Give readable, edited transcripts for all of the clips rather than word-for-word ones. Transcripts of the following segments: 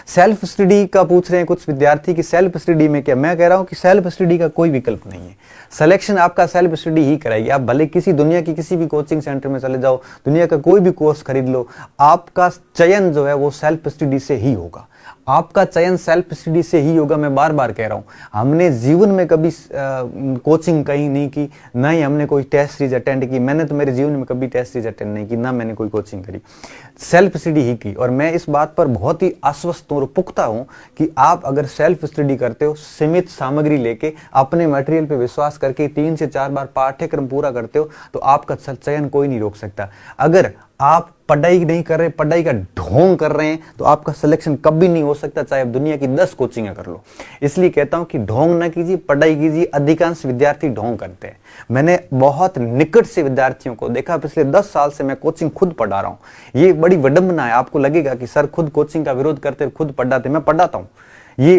Self study का पूछ रहे हैं कुछ विद्यार्थी कि सेल्फ स्टडी में क्या, मैं कह रहा हूं कि सेल्फ स्टडी का कोई विकल्प नहीं है। सिलेक्शन आपका सेल्फ स्टडी ही कराएगी। आप भले किसी दुनिया की किसी भी कोचिंग सेंटर में चले जाओ, दुनिया का कोई भी कोर्स खरीद लो, आपका चयन जो है वो सेल्फ स्टडी से ही होगा। आपका चयन सेल्फ स्टडी से ही होगा। मैं बार बार कह रहा हूं, हमने जीवन में कभी कोचिंग कहीं नहीं की, ना ही हमने कोई टेस्ट सीरीज अटेंड की। मैंने तो मेरे जीवन में कभी टेस्ट सीरीज अटेंड नहीं की, ना मैंने कोई कोचिंग करी, सेल्फ स्टडी ही की। और मैं इस बात पर बहुत ही आश्वस्त और पुख्ता हूं कि आप अगर सेल्फ स्टडी करते हो, सीमित सामग्री लेके अपने मटेरियल पे विश्वास करके 3 से 4 बार पाठ्यक्रम पूरा करते हो, तो आपका चयन कोई नहीं रोक सकता। अगर आप पढ़ाई नहीं कर रहे, पढ़ाई का ढोंग कर रहे हैं, तो आपका सिलेक्शन कभी नहीं हो सकता, चाहे आप दुनिया की 10 कोचिंग कर लो। इसलिए कहता हूं कि ढोंग ना कीजिए, पढ़ाई कीजिए। अधिकांश विद्यार्थी ढोंग करते हैं। मैंने बहुत निकट से विद्यार्थियों को देखा, पिछले 10 साल से मैं कोचिंग खुद पढ़ा रहा हूं। ये बड़ी विडंबना है। आपको लगेगा कि सर खुद कोचिंग का विरोध करते, खुद पढ़ाते। मैं पढ़ाता हूं। ये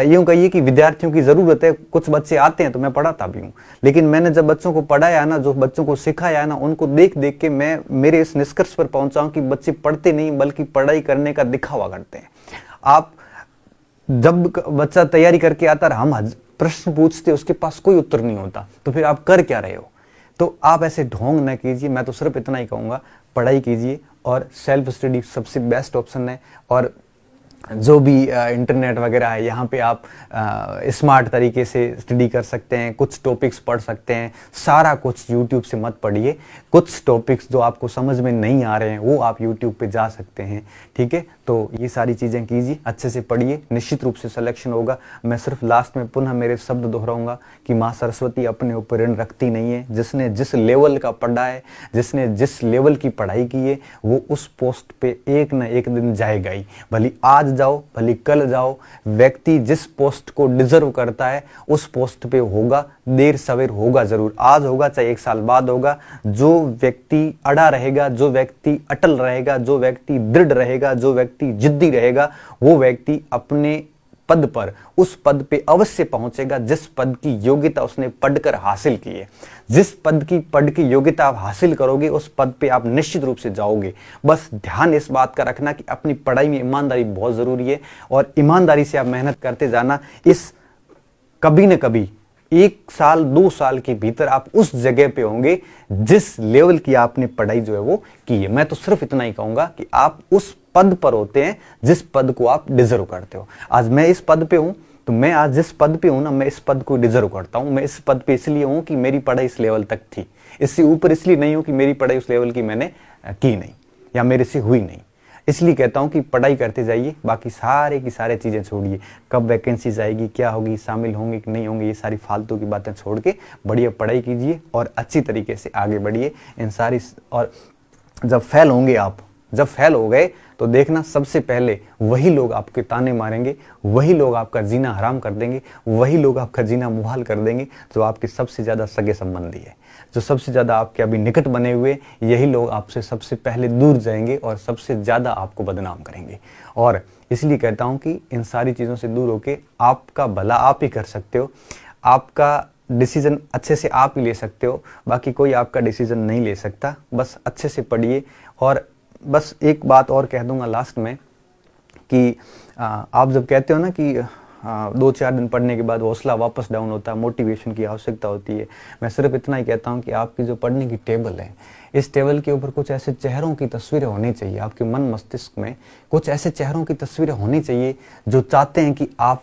यूं कहिए कि विद्यार्थियों की जरूरत है। कुछ बच्चे आते हैं तो मैं पढ़ाता भी हूं, लेकिन मैंने जब बच्चों को पढ़ाया ना, जो बच्चों को सिखाया ना, उनको देख देख के मैं मेरे इस निष्कर्ष पर पहुंचा हूं कि बच्चे पढ़ते नहीं बल्कि पढ़ाई करने का दिखावा करते हैं। आप जब बच्चा तैयारी करके आता है, हम प्रश्न पूछते, उसके पास कोई उत्तर नहीं होता, तो फिर आप कर क्या रहे हो? तो आप ऐसे ढोंग ना कीजिए। मैं तो सिर्फ इतना ही कहूंगा, पढ़ाई कीजिए और सेल्फ स्टडी सबसे बेस्ट ऑप्शन है। और जो भी इंटरनेट वगैरह है, यहाँ पे आप स्मार्ट तरीके से स्टडी कर सकते हैं, कुछ टॉपिक्स पढ़ सकते हैं। सारा कुछ यूट्यूब से मत पढ़िए। कुछ टॉपिक्स जो आपको समझ में नहीं आ रहे हैं वो आप यूट्यूब पे जा सकते हैं, ठीक है। तो ये सारी चीज़ें कीजिए, अच्छे से पढ़िए, निश्चित रूप से सिलेक्शन होगा। मैं सिर्फ लास्ट में पुनः मेरे शब्द दोहराऊंगा कि माँ सरस्वती अपने ऊपर ऋण रखती नहीं है। जिसने जिस लेवल का पढ़ा है, जिसने जिस लेवल की पढ़ाई की है, वो उस पोस्ट पे एक न एक दिन जाएगा ही। भले आज जाओ, भले कल जाओ, व्यक्ति जिस पोस्ट को डिजर्व करता है उस पोस्ट पे होगा, देर सवेर होगा जरूर। आज होगा चाहे 1 साल बाद होगा। जो व्यक्ति अड़ा रहेगा, जो व्यक्ति अटल रहेगा, जो व्यक्ति दृढ़ रहेगा, जो व्यक्ति जिद्दी रहेगा, वो व्यक्ति अपने पद पर, उस पद पे अवश्य पहुंचेगा जिस पद की योग्यता उसने पढ़कर हासिल की है। जिस पद की पढ़ की योग्यता आप हासिल करोगे, उस पद पे आप निश्चित रूप से जाओगे। बस ध्यान इस बात का रखना कि अपनी पढ़ाई में ईमानदारी बहुत जरूरी है, और ईमानदारी से आप मेहनत करते जाना। इस कभी न कभी 1 साल 2 साल के भीतर आप उस जगह पे होंगे जिस लेवल की आपने पढ़ाई जो है वो की है। मैं तो सिर्फ इतना ही कहूंगा कि आप उस पद पर होते हैं जिस पद को आप डिजर्व करते हो। आज मैं इस पद पे हूं, तो मैं आज जिस पद पे हूं ना, मैं इस पद को डिजर्व करता हूं। मैं इस पद पे इसलिए हूं कि मेरी पढ़ाई इस लेवल तक थी। इससे ऊपर इसलिए नहीं हूं कि मेरी पढ़ाई उस लेवल की मैंने की नहीं या मेरे से हुई नहीं। इसलिए कहता हूं कि पढ़ाई करते जाइए, बाकी सारे की सारे चीजें छोड़िए। कब वैकेंसीज आएगी, क्या होगी, शामिल होंगे कि नहीं होंगे, ये सारी फालतू की बातें छोड़ के बढ़िया पढ़ाई कीजिए और अच्छी तरीके से आगे बढ़िए इन सारी। और जब फेल होंगे आप, जब फेल हो गए तो देखना सबसे पहले वही लोग आपके ताने मारेंगे, वही लोग आपका जीना हराम कर देंगे, वही लोग आपका जीना मुहाल कर देंगे जो आपके सबसे ज्यादा सगे संबंधी है, जो सबसे ज्यादा आपके अभी निकट बने हुए। यही लोग आपसे सबसे पहले दूर जाएंगे और सबसे ज्यादा आपको बदनाम करेंगे। और इसलिए कहता हूं कि इन सारी चीजों से दूर होके आपका भला आप ही कर सकते हो। आपका डिसीजन अच्छे से आप ही ले सकते हो, बाकी कोई आपका डिसीजन नहीं ले सकता। बस अच्छे से पढ़िए। और बस एक बात और कह दूंगा लास्ट में कि आप जब कहते हो ना कि 2-4 दिन पढ़ने के बाद हौसला वापस डाउन होता है, मोटिवेशन की आवश्यकता होती है, मैं सिर्फ इतना ही कहता हूं कि आपकी जो पढ़ने की टेबल है, इस टेबल के ऊपर कुछ ऐसे चेहरों की तस्वीरें होनी चाहिए। आपके मन मस्तिष्क में कुछ ऐसे चेहरों की तस्वीरें होनी चाहिए जो चाहते हैं कि आप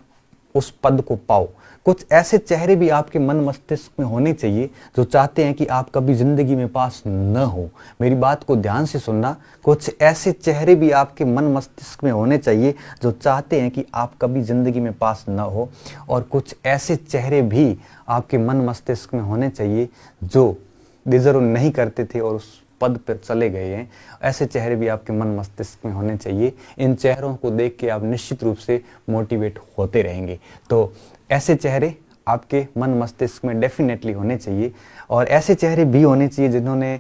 उस पद को पाओ। कुछ ऐसे चेहरे भी आपके मन मस्तिष्क में होने चाहिए जो चाहते हैं कि आप कभी जिंदगी में पास न हो। मेरी बात को ध्यान से सुनना। कुछ ऐसे चेहरे भी आपके मन मस्तिष्क में होने चाहिए जो चाहते हैं कि आप कभी जिंदगी में पास न हो। और कुछ ऐसे चेहरे भी आपके मन मस्तिष्क में होने चाहिए जो डिजर्व नहीं करते थे और उस पद पर चले गए हैं। ऐसे चेहरे भी आपके मन मस्तिष्क में होने चाहिए। इन चेहरों को देख के आप निश्चित रूप से मोटिवेट होते रहेंगे। तो ऐसे चेहरे आपके मन मस्तिष्क में डेफिनेटली होने चाहिए। और ऐसे चेहरे भी होने चाहिए जिन्होंने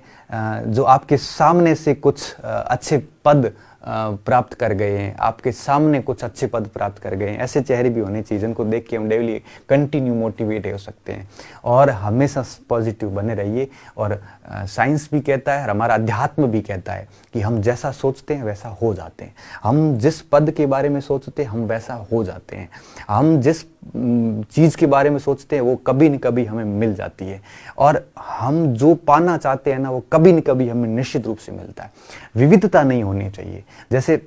जो आपके सामने से कुछ अच्छे पद प्राप्त कर गए हैं, आपके सामने कुछ अच्छे पद प्राप्त कर गए हैं। ऐसे चेहरे भी होने चाहिए जिनको देख के हम डेली कंटिन्यू मोटिवेट हो सकते हैं। और हमेशा पॉजिटिव बने रहिए। और साइंस भी कहता है और हमारा अध्यात्म भी कहता है कि हम जैसा सोचते हैं वैसा हो जाते हैं। हम जिस पद के बारे में सोचते हैं हम वैसा हो जाते हैं। हम जिस चीज़ के बारे में सोचते हैं वो कभी न कभी हमें मिल जाती है। और हम जो पाना चाहते हैं ना वो कभी न कभी हमें निश्चित रूप से मिलता है। विविधता नहीं होनी चाहिए। जैसे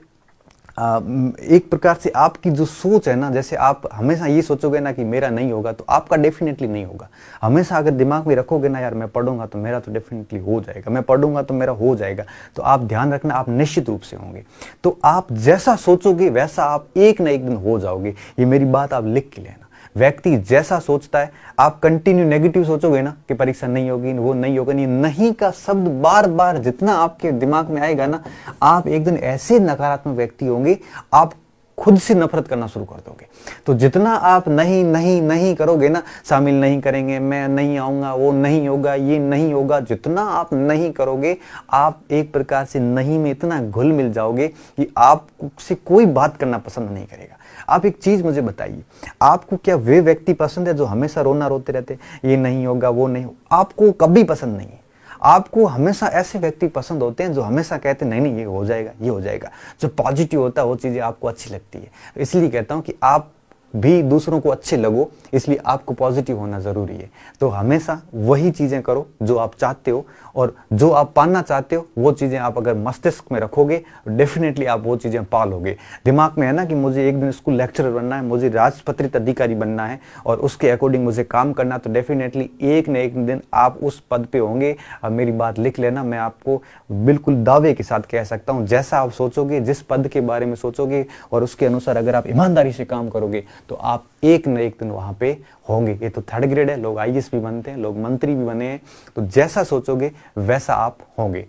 एक प्रकार से आपकी जो सोच है ना, जैसे आप हमेशा ये सोचोगे ना कि मेरा नहीं होगा तो आपका डेफिनेटली नहीं होगा। हमेशा अगर दिमाग में रखोगे ना यार मैं पढ़ूंगा तो मेरा तो डेफिनेटली हो जाएगा, मैं पढ़ूंगा तो मेरा हो जाएगा, तो आप ध्यान रखना आप निश्चित रूप से होंगे। तो आप जैसा सोचोगे वैसा आप एक ना एक दिन हो जाओगे। ये मेरी बात आप लिख के लेना। व्यक्ति जैसा सोचता है, आप कंटिन्यू नेगेटिव सोचोगे ना कि परीक्षा नहीं होगी, वो नहीं होगा, नहीं का शब्द बार बार जितना आपके दिमाग में आएगा ना, आप एक दिन ऐसे नकारात्मक व्यक्ति होंगे, आप खुद से नफरत करना शुरू कर दोगे। तो जितना आप नहीं नहीं नहीं करोगे ना, शामिल नहीं करेंगे, मैं नहीं आऊंगा, वो नहीं होगा, ये नहीं होगा, जितना आप नहीं करोगे आप एक प्रकार से नहीं में इतना घुल मिल जाओगे कि आपसे कोई बात करना पसंद नहीं करेगा। आप एक चीज मुझे बताइए, आपको क्या वे व्यक्ति पसंद है जो हमेशा रोना रोते रहते, ये नहीं होगा, वो नहीं होगा? आपको कभी पसंद नहीं है। आपको हमेशा ऐसे व्यक्ति पसंद होते हैं जो हमेशा कहते हैं नहीं नहीं ये हो जाएगा, ये हो जाएगा। जो पॉजिटिव होता है वो चीजें आपको अच्छी लगती है। तो इसलिए कहता हूं कि आप भी दूसरों को अच्छे लगो, इसलिए आपको पॉजिटिव होना जरूरी है। तो हमेशा वही चीजें करो जो आप चाहते हो, और जो आप पाना चाहते हो वो चीजें आप अगर मस्तिष्क में रखोगे डेफिनेटली आप वो चीजें पा लोगे। दिमाग में है ना कि मुझे एक दिन स्कूल लेक्चरर बनना है, मुझे राजपत्रित अधिकारी बनना है और उसके अकॉर्डिंग मुझे काम करना, तो डेफिनेटली एक न एक दिन आप उस पद पे होंगे। और मेरी बात लिख लेना, मैं आपको बिल्कुल दावे के साथ कह सकता हूँ, जैसा आप सोचोगे, जिस पद के बारे में सोचोगे और उसके अनुसार अगर आप ईमानदारी से काम करोगे तो आप एक न एक दिन वहां पे होंगे। ये तो थर्ड ग्रेड है, लोग आईएएस भी बनते हैं, लोग मंत्री भी बने हैं। तो जैसा सोचोगे वैसा आप होंगे।